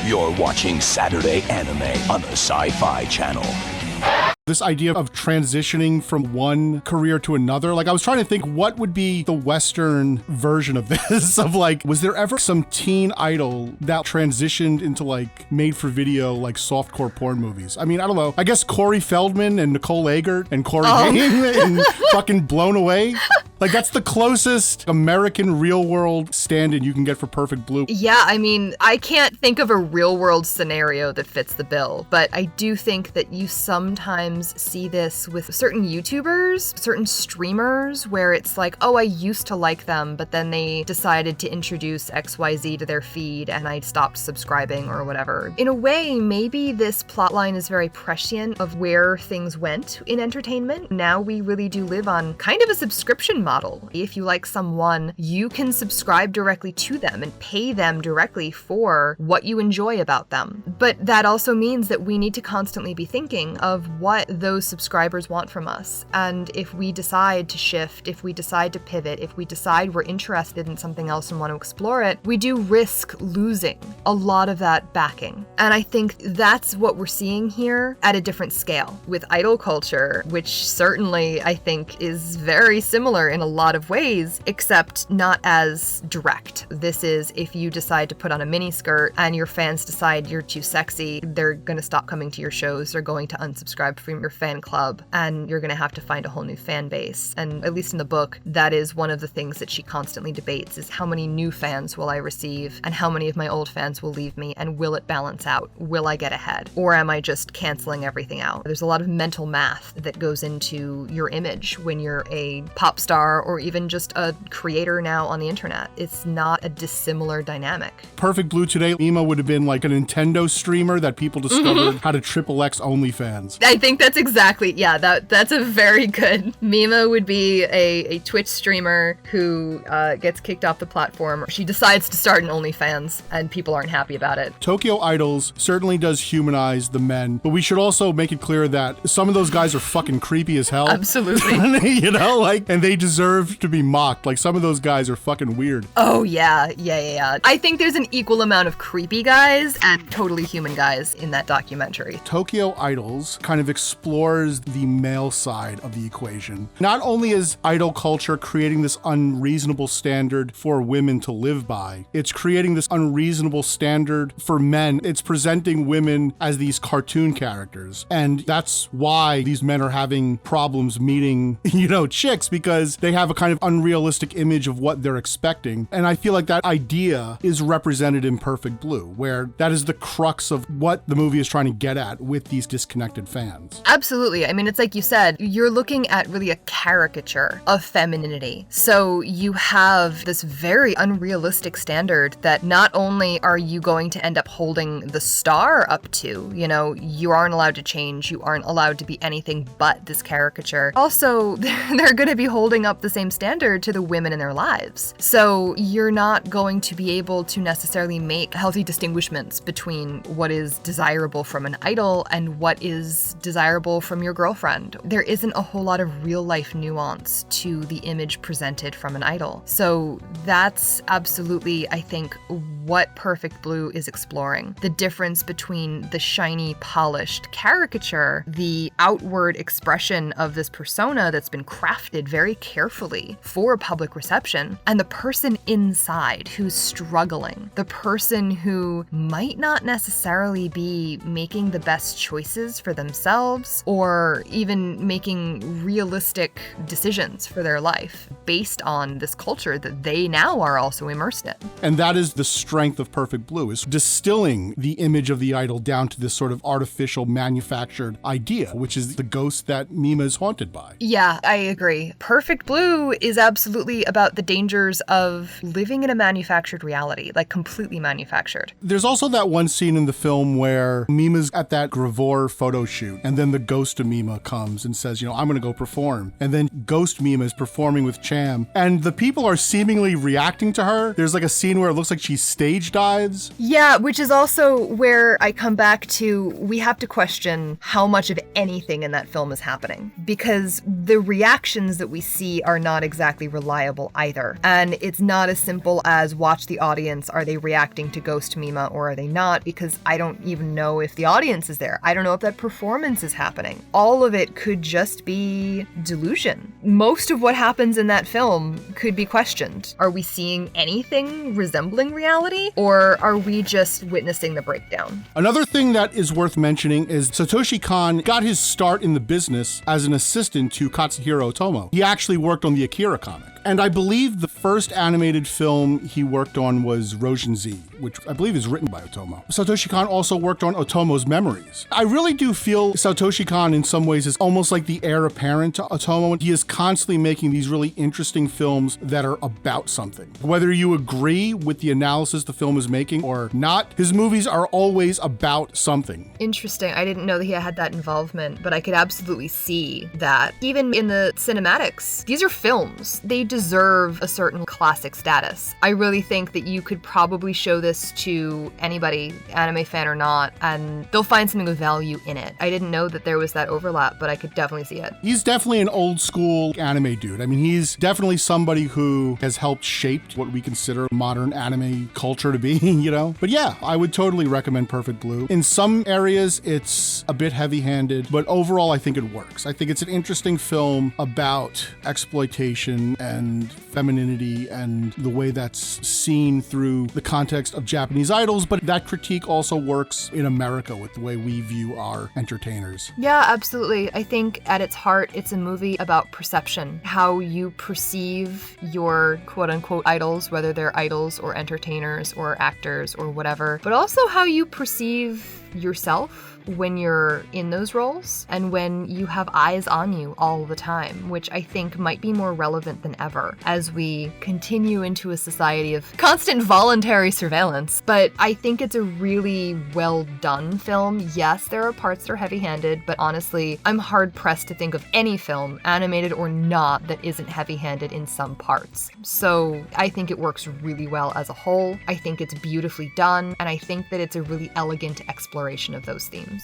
You're watching Saturday Anime on the Sci-Fi Channel. This idea of transitioning from one career to another, like I was trying to think what would be the Western version of this, of like, was there ever some teen idol that transitioned into like made for video, like softcore porn movies? I mean, I don't know. I guess Corey Feldman and Nicole Eggert and Corey Haim and fucking Blown Away. Like that's the closest American real world stand-in you can get for Perfect Blue. Yeah, I mean, I can't think of a real world scenario that fits the bill, but I do think that you sometimes see this with certain YouTubers, certain streamers, where it's like, oh, I used to like them, but then they decided to introduce XYZ to their feed and I stopped subscribing or whatever. In a way, maybe this plotline is very prescient of where things went in entertainment. Now we really do live on kind of a subscription model. If you like someone, you can subscribe directly to them and pay them directly for what you enjoy about them. But that also means that we need to constantly be thinking of what those subscribers want from us. And if we decide to shift, if we decide to pivot, if we decide we're interested in something else and want to explore it, we do risk losing a lot of that backing. And I think that's what we're seeing here at a different scale with idol culture, which certainly I think is very similar in a lot of ways, except not as direct. This is if you decide to put on a miniskirt and your fans decide you're too sexy, they're going to stop coming to your shows, they're going to unsubscribe from your fan club, and you're going to have to find a whole new fan base. And at least in the book, that is one of the things that she constantly debates, is how many new fans will I receive and how many of my old fans will leave me, and will it balance out? Will I get ahead? Or am I just canceling everything out? There's a lot of mental math that goes into your image when you're a pop star or even just a creator now on the internet. It's not a dissimilar dynamic. Perfect Blue today, Mima would have been like a Nintendo streamer that people discovered how to XXX OnlyFans. I think that's exactly, that's a very good. Mima would be a Twitch streamer who gets kicked off the platform. She decides to start an OnlyFans and people aren't happy about it. Tokyo Idols certainly does humanize the men, but we should also make it clear that some of those guys are fucking creepy as hell. Absolutely. You know, like, and they deserve to be mocked. Like, some of those guys are fucking weird. Oh, yeah. I think there's an equal amount of creepy guys and totally human guys in that documentary. Tokyo Idols kind of explores the male side of the equation. Not only is idol culture creating this unreasonable standard for women to live by, it's creating this unreasonable standard for men. It's presenting women as these cartoon characters. And that's why these men are having problems meeting, chicks, because they have a kind of unrealistic image of what they're expecting. And I feel like that idea is represented in Perfect Blue, where that is the crux of what the movie is trying to get at with these disconnected fans. Absolutely. I mean, it's like you said, you're looking at really a caricature of femininity. So you have this very unrealistic standard that not only are you going to end up holding the star up to, you aren't allowed to change, you aren't allowed to be anything but this caricature. Also, they're going to be holding up the same standard to the women in their lives. So you're not going to be able to necessarily make healthy distinguishments between what is desirable from an idol and what is desirable from your girlfriend. There isn't a whole lot of real life nuance to the image presented from an idol. So that's absolutely, I think, what Perfect Blue is exploring. The difference between the shiny, polished caricature, the outward expression of this persona that's been crafted very carefully for public reception, and the person inside who's struggling, the person who might not necessarily be making the best choices for themselves or even making realistic decisions for their life based on this culture that they now are also immersed in. And that is the strength of Perfect Blue, is distilling the image of the idol down to this sort of artificial manufactured idea, which is the ghost that Mima is haunted by. Yeah, I agree. Perfect Blue is absolutely about the dangers of living in a manufactured reality, like completely manufactured. There's also that one scene in the film where Mima's at that Gravore photo shoot, and then the ghost of Mima comes and says, I'm going to go perform. And then ghost Mima is performing with Cham, and the people are seemingly reacting to her. There's like a scene where it looks like she stage dives. Yeah, which is also where I come back to, we have to question how much of anything in that film is happening, because the reactions that we see maybe are not exactly reliable either. And it's not as simple as watch the audience. Are they reacting to Ghost Mima or are they not? Because I don't even know if the audience is there. I don't know if that performance is happening. All of it could just be delusion. Most of what happens in that film could be questioned. Are we seeing anything resembling reality, or are we just witnessing the breakdown? Another thing that is worth mentioning is Satoshi Kon got his start in the business as an assistant to Katsuhiro Otomo. He actually worked on the Akira comic. And I believe the first animated film he worked on was Roshin Z, which I believe is written by Otomo. Satoshi Kon also worked on Otomo's Memories. I really do feel Satoshi Kon in some ways is almost like the heir apparent to Otomo. He is constantly making these really interesting films that are about something. Whether you agree with the analysis the film is making or not, his movies are always about something. Interesting. I didn't know that he had that involvement, but I could absolutely see that. Even in the cinematics, these are films. They deserve a certain classic status. I really think that you could probably show this to anybody, anime fan or not, and they'll find something of value in it. I didn't know that there was that overlap, but I could definitely see it. He's definitely an old school anime dude. I mean, he's definitely somebody who has helped shape what we consider modern anime culture to be, you know? But yeah, I would totally recommend Perfect Blue. In some areas, it's a bit heavy-handed, but overall, I think it works. I think it's an interesting film about exploitation and femininity and the way that's seen through the context of Japanese idols, but that critique also works in America with the way we view our entertainers. Yeah, absolutely. I think at its heart, it's a movie about perception, how you perceive your quote-unquote idols, whether they're idols or entertainers or actors or whatever, but also how you perceive yourself when you're in those roles and when you have eyes on you all the time, which I think might be more relevant than ever as we continue into a society of constant voluntary surveillance. But I think it's a really well done film. Yes, there are parts that are heavy-handed, but honestly, I'm hard-pressed to think of any film, animated or not, that isn't heavy-handed in some parts. So I think it works really well as a whole. I think it's beautifully done, and I think that it's a really elegant exploration of those themes.